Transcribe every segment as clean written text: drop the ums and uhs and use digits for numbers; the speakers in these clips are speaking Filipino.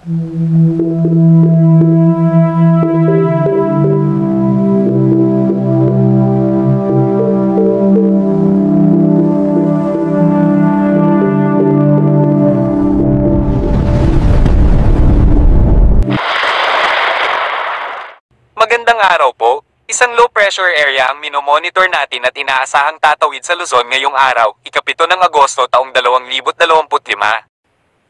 Magandang araw po. Isang low pressure area ang minomonitor natin at inaasahang tatawid sa Luzon ngayong araw, ika-7 ng Agosto taong 2025.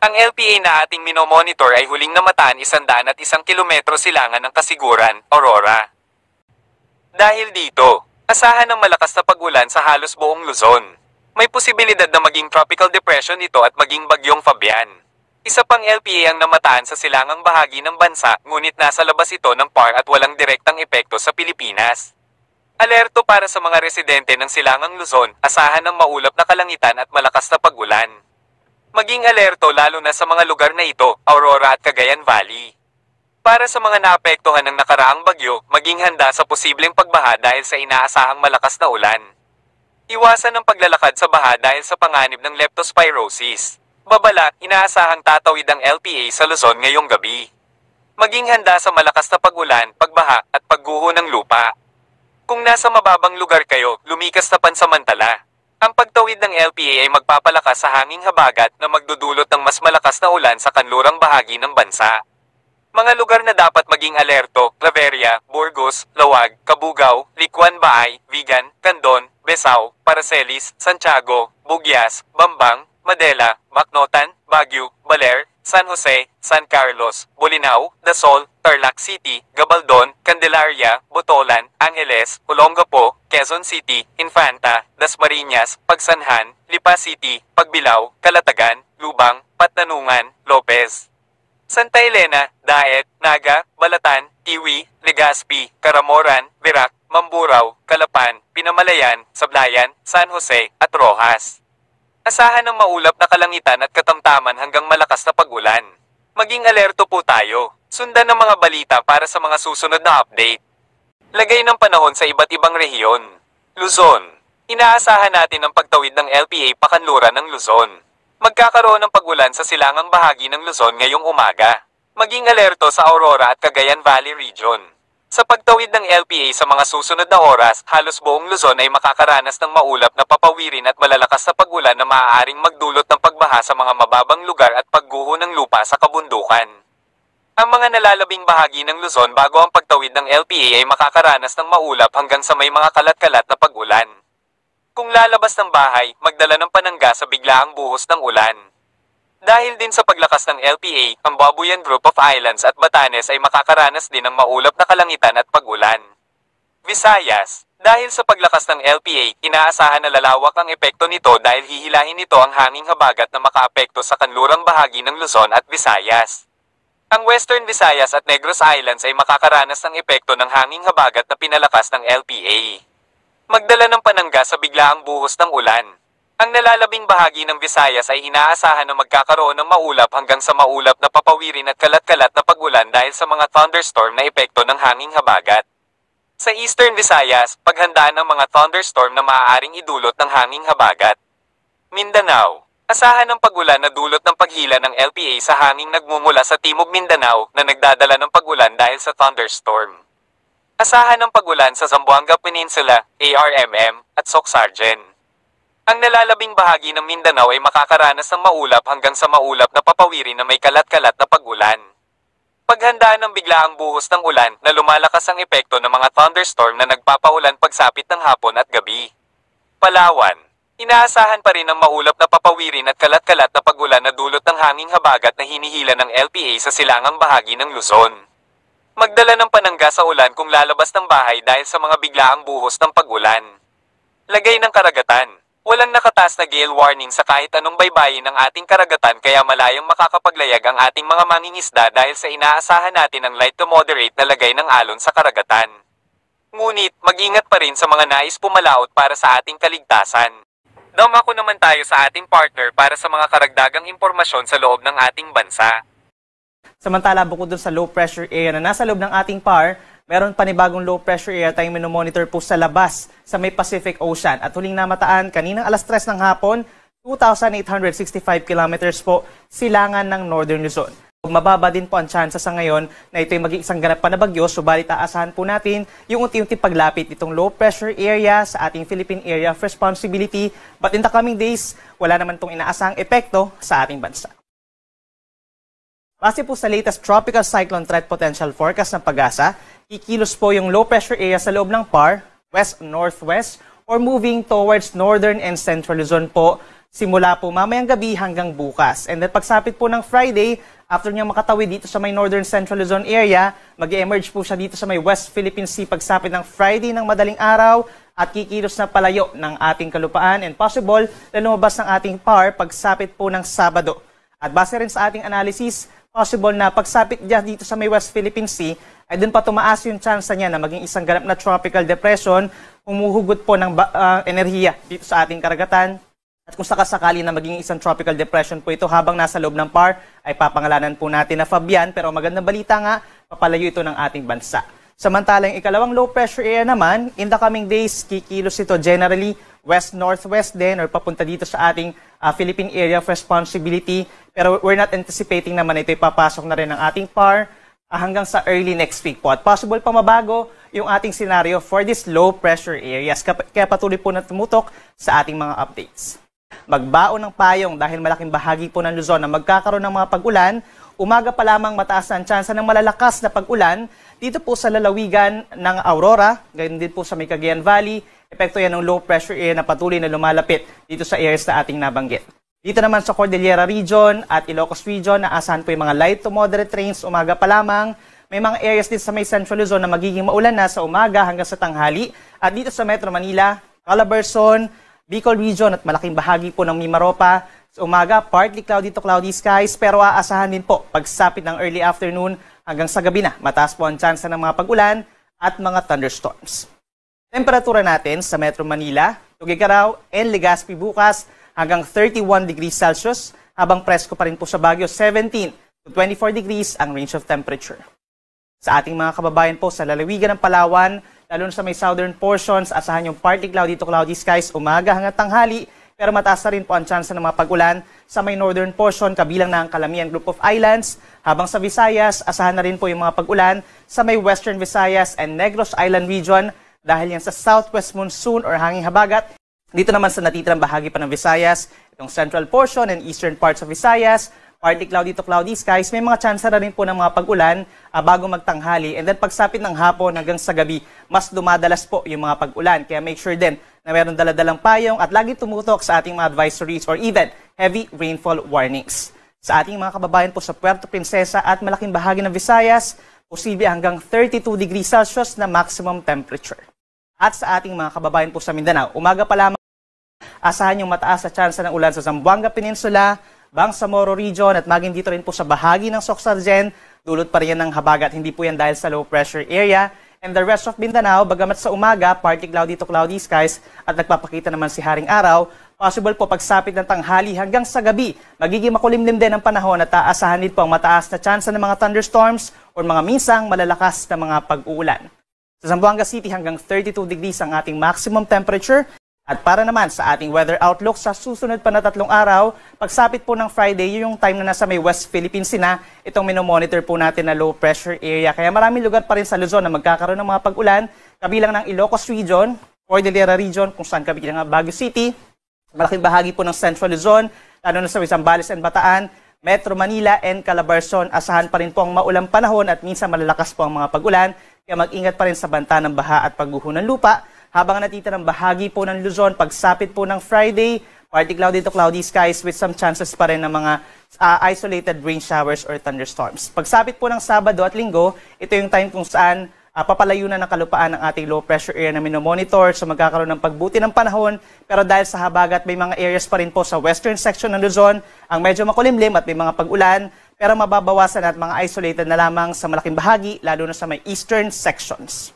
Ang LPA na ating minomonitor ay huling namataan 101 kilometro silangan ng Kasiguran, Aurora. Dahil dito, asahan ng malakas na pag-ulan sa halos buong Luzon. May posibilidad na maging tropical depression ito at maging bagyong Fabian. Isa pang LPA ang namataan sa silangang bahagi ng bansa, ngunit nasa labas ito ng PAR at walang direktang epekto sa Pilipinas. Alerto para sa mga residente ng silangang Luzon, asahan ng maulap na kalangitan at malakas na pag-ulan. Maging alerto lalo na sa mga lugar na ito, Aurora at Cagayan Valley. Para sa mga naapektuhan ng nakaraang bagyo, maging handa sa posibleng pagbaha dahil sa inaasahang malakas na ulan. Iwasan ang paglalakad sa baha dahil sa panganib ng leptospirosis. Babala, inaasahang tatawid ang LPA sa Luzon ngayong gabi. Maging handa sa malakas na pag-ulan, pagbaha, at pagguho ng lupa. Kung nasa mababang lugar kayo, lumikas na pansamantala. Ang pagtawid ng LPA ay magpapalakas sa hanging habagat na magdudulot ng mas malakas na ulan sa kanlurang bahagi ng bansa. Mga lugar na dapat maging alerto: Claveria, Burgos, Lawag, Cabugao, Licuan Baay, Vigan, Candon, Besao, Paracelis, Santiago, Bugyas, Bambang, Madela, Bacnotan, Baguio, Baler, San Jose, San Carlos, Bolinao, Dasol, Tarlac City, Gabaldon, Candelaria, Botolan, Angeles, Olongapo, Quezon City, Infanta, Dasmariñas, Pagsanhan, Lipa City, Pagbilao, Calatagan, Lubang, Patnanungan, Lopez, Santa Elena, Daet, Naga, Balatan, Tiwi, Legazpi, Caramoran, Virac, Mamburao, Calapan, Pinamalayan, Sablayan, San Jose, at Rojas. Asahan ng maulap na kalangitan at katamtaman hanggang malakas na pag-ulan. Maging alerto po tayo. Sundan ng mga balita para sa mga susunod na update. Lagay ng panahon sa iba't ibang rehiyon. Luzon. Inaasahan natin ang pagtawid ng LPA pakanluran ng Luzon. Magkakaroon ng pag-ulan sa silangang bahagi ng Luzon ngayong umaga. Maging alerto sa Aurora at Cagayan Valley Region. Sa pagtawid ng LPA sa mga susunod na oras, halos buong Luzon ay makakaranas ng maulap na papawirin at malalakas na pag-ulan na maaaring magdulot ng pagbaha sa mga mababang lugar at pagguho ng lupa sa kabundukan. Ang mga nalalabing bahagi ng Luzon bago ang pagtawid ng LPA ay makakaranas ng maulap hanggang sa may mga kalat-kalat na pag-ulan. Kung lalabas ng bahay, magdala ng panangga sa biglaang buhos ng ulan. Dahil din sa paglakas ng LPA, ang Babuyan Group of Islands at Batanes ay makakaranas din ng maulap na kalangitan at pag-ulan. Visayas. Dahil sa paglakas ng LPA, inaasahan na lalawak ang epekto nito dahil hihilahin nito ang hanging habagat na makaapekto sa kanlurang bahagi ng Luzon at Visayas. Ang Western Visayas at Negros Islands ay makakaranas ng epekto ng hanging habagat na pinalakas ng LPA. Magdala ng panangga sa biglaang buhos ng ulan. Ang nalalabing bahagi ng Visayas ay inaasahan na magkakaroon ng maulap hanggang sa maulap na papawirin at kalat-kalat na pag-ulan dahil sa mga thunderstorm na epekto ng hanging habagat. Sa Eastern Visayas, paghandaan ng mga thunderstorm na maaaring idulot ng hanging habagat. Mindanao. Asahan ng pag-ulan na dulot ng paghila ng LPA sa hanging nagmumula sa Timog Mindanao na nagdadala ng pag-ulan dahil sa thunderstorm. Asahan ng pag-ulan sa Zamboanga Peninsula, ARMM, at Socsargen. Ang nalalabing bahagi ng Mindanao ay makakaranas ng maulap hanggang sa maulap na papawirin na may kalat-kalat na pag-ulan. Paghandaan ng biglaang buhos ng ulan na lumalakas ang epekto ng mga thunderstorm na nagpapaulan pagsapit ng hapon at gabi. Palawan. Inaasahan pa rin ang maulap na papawirin at kalat-kalat na pag-ulan na dulot ng hanging habagat na hinihila ng LPA sa silangang bahagi ng Luzon. Magdala ng panangga sa ulan kung lalabas ng bahay dahil sa mga biglaang buhos ng pag-ulan. Lagay ng karagatan. Walang nakataas na gale warning sa kahit anong baybayin ng ating karagatan kaya malayang makakapaglayag ang ating mga mangingisda dahil sa inaasahan natin ang light to moderate na lagay ng alon sa karagatan. Ngunit, mag-ingat pa rin sa mga nais pumalaot para sa ating kaligtasan. Dumako naman tayo sa ating partner para sa mga karagdagang impormasyon sa loob ng ating bansa. Samantala, bukod dun sa low pressure area na nasa loob ng ating PAR, meron panibagong low pressure area tayong minomonitor po sa labas sa may Pacific Ocean. At huling namataan kaninang alas 3 ng hapon, 2,865 kilometers po silangan ng Northern Luzon. mababa din po ang tsansa sa ngayon na ito ay maging isang ganap pa na bagyo, subalit aasahan po natin yung unti-unti paglapit itong low pressure area sa ating Philippine Area of Responsibility. But in the coming days, wala naman itong inaasahang epekto sa ating bansa. Base po sa latest Tropical Cyclone Threat Potential Forecast ng Pag-asa, kikilos po yung low pressure area sa loob ng PAR, west-northwest, or moving towards northern and central Luzon po, simula po mamayang gabi hanggang bukas. And then pagsapit po ng Friday, after niya makatawid dito sa may northern central Luzon area, mag-emerge po siya dito sa may West Philippine Sea pagsapit ng Friday ng madaling araw at kikilos na palayo ng ating kalupaan and possible na lumabas ng ating PAR pagsapit po ng Sabado. At base rin sa ating analysis, possible na pagsapit niya dito sa may West Philippine Sea ay dun pa tumaas yung chance niya na maging isang ganap na tropical depression, humuhugot po ng enerhiya dito sa ating karagatan. At kung sakasakali na maging isang tropical depression po ito habang nasa loob ng PAR, ay papangalanan po natin na Fabian, pero magandang balita nga, papalayo ito ng ating bansa. Samantalang ikalawang low pressure area naman, in the coming days, kikilos ito generally west-northwest din or papunta dito sa ating Philippine Area of Responsibility. Pero we're not anticipating naman ito ipapasok na rin ng ating PAR hanggang sa early next week po. At possible pa mabago yung ating scenario for this low pressure areas. Kaya patuloy po na tumutok sa ating mga updates. Magbaon ng payong dahil malaking bahagi po ng Luzon na magkakaroon ng mga pag-ulan, umaga pa lamang mataas ang tsansa ng malalakas na pag-ulan dito po sa lalawigan ng Aurora, gayon din po sa may Cagayan Valley. Epekto yan ng low pressure area na patuloy na lumalapit dito sa areas na ating nabanggit. Dito naman sa Cordillera Region at Ilocos Region, naasahan po yung mga light to moderate rains umaga pa lamang. May mga areas din sa may Central Luzon na magiging maulan na sa umaga hanggang sa tanghali. At dito sa Metro Manila, Calabarzon, Bicol Region at malaking bahagi po ng Mimaropa. Sa umaga, partly cloudy to cloudy skies pero aasahan din po pagsapit ng early afternoon hanggang sa gabi na. Mataas po ang tsansa ng mga pag-ulan at mga thunderstorms. Temperatura natin sa Metro Manila, Tuguegarao and Legazpi bukas hanggang 31 degrees Celsius habang presko pa rin po sa Baguio 17 to 24 degrees ang range of temperature. Sa ating mga kababayan po sa lalawigan ng Palawan, lalo na sa may southern portions, asahan yung partly cloudy to cloudy skies umaga hanggang tanghali, pero mataas na rin po ang tsansa ng mga pag-ulan sa may northern portion, kabilang na ang Calamian Group of Islands. Habang sa Visayas, asahan na rin po yung mga pag-ulan sa may western Visayas and Negros Island region dahil yan sa southwest monsoon or hanging habagat. Dito naman sa natitirang bahagi pa ng Visayas, itong central portion and eastern parts of Visayas, partly cloudy to cloudy skies, may mga tsansa na rin po ng mga pag-ulan bago magtanghali. And then pagsapit ng hapon hanggang sa gabi, mas dumadalas po yung mga pag-ulan. Kaya make sure din na meron daladalang payong at lagi tumutok sa ating mga advisories or even heavy rainfall warnings. Sa ating mga kababayan po sa Puerto Princesa at malaking bahagi ng Visayas, posible hanggang 32 degrees Celsius na maximum temperature. At sa ating mga kababayan po sa Mindanao, umaga pa lamang asahan yung mataas na tsansa ng ulan sa Zamboanga Peninsula, Bangsamoro Region at maging dito rin po sa bahagi ng Soxargen, dulot pa rin yan ng habagat, hindi po yan dahil sa low pressure area. And the rest of Mindanao, bagamat sa umaga, partly cloudy to cloudy skies at nagpapakita naman si Haring Araw, possible po pagsapit ng tanghali hanggang sa gabi, magiging makulimlim din ang panahon at aasahan din po ang mataas na tsansa ng mga thunderstorms o mga minsang malalakas na mga pag-uulan. Sa Zamboanga City hanggang 32 degrees ang ating maximum temperature. At para naman sa ating weather outlook sa susunod pa na 3 araw, pagsapit po ng Friday, yung time na nasa may West Philippine Sea na, itong minomonitor po natin na low pressure area. Kaya maraming lugar pa rin sa Luzon na magkakaroon ng mga pag-ulan, kabilang ng Ilocos Region, Cordillera Region, kung saan kabilang ng Baguio City, malaking bahagi po ng Central Luzon, lalo na sa Zambales and Bataan, Metro Manila and Calabarzon. Asahan pa rin po ang maulang panahon at minsan malalakas po ang mga pag-ulan, kaya mag-ingat pa rin sa banta ng baha at pagguho ng lupa. Habang natitirang bahagi po ng Luzon, pagsapit po ng Friday, partly cloudy to cloudy skies with some chances pa rin ng mga isolated rain showers or thunderstorms. Pagsapit po ng Sabado at Linggo, ito yung time kung saan papalayo na ng kalupaan ng ating low pressure area na minomonitor, so magkakaroon ng pagbuti ng panahon. Pero dahil sa habagat, may mga areas pa rin po sa western section ng Luzon ang medyo makulimlim at may mga pag-ulan, pero mababawasan at mga isolated na lamang sa malaking bahagi, lalo na sa may eastern sections.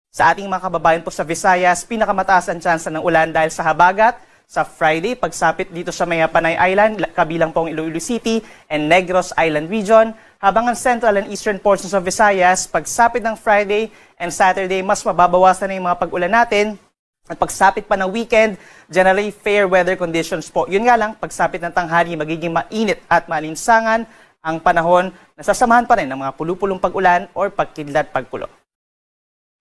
Sa ating mga kababayan po sa Visayas, pinakamataas ang tsansa ng ulan dahil sa habagat. Sa Friday, pagsapit dito sa may Panay Island, kabilang pong Iloilo City and Negros Island Region. Habang ang central and eastern portions of Visayas, pagsapit ng Friday and Saturday, mas mababawasan na yung mga pag-ulan natin. At pagsapit pa ng weekend, generally fair weather conditions po. Yun nga lang, pagsapit ng tanghali, magiging mainit at maalinsangan ang panahon na sasamahan pa rin ng mga pulupulong pag-ulan or pagkidlat pagkulo.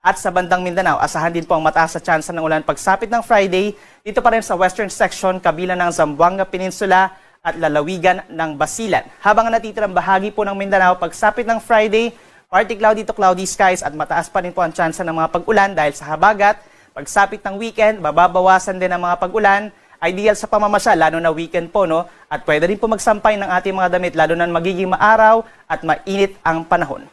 At sa bandang Mindanao, asahan din po ang mataas na tsansa ng ulan pagsapit ng Friday dito pa rin sa western section kabilang ng Zamboanga Peninsula at lalawigan ng Basilan. Habang natitirang bahagi po ng Mindanao pagsapit ng Friday, partly cloudy to cloudy skies at mataas pa rin po ang tsansa ng mga pag-ulan dahil sa habagat. Pagsapit ng weekend, mababawasan din ang mga pag-ulan. Ideal sa pamamasyal, lalo na weekend po, no? At pwede rin po magsampay ng ating mga damit, lalo na magiging maaraw at mainit ang panahon.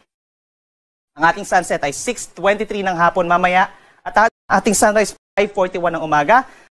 Ang ating sunset ay 6:23 ng hapon mamaya at ang ating sunrise 5:41 ng umaga.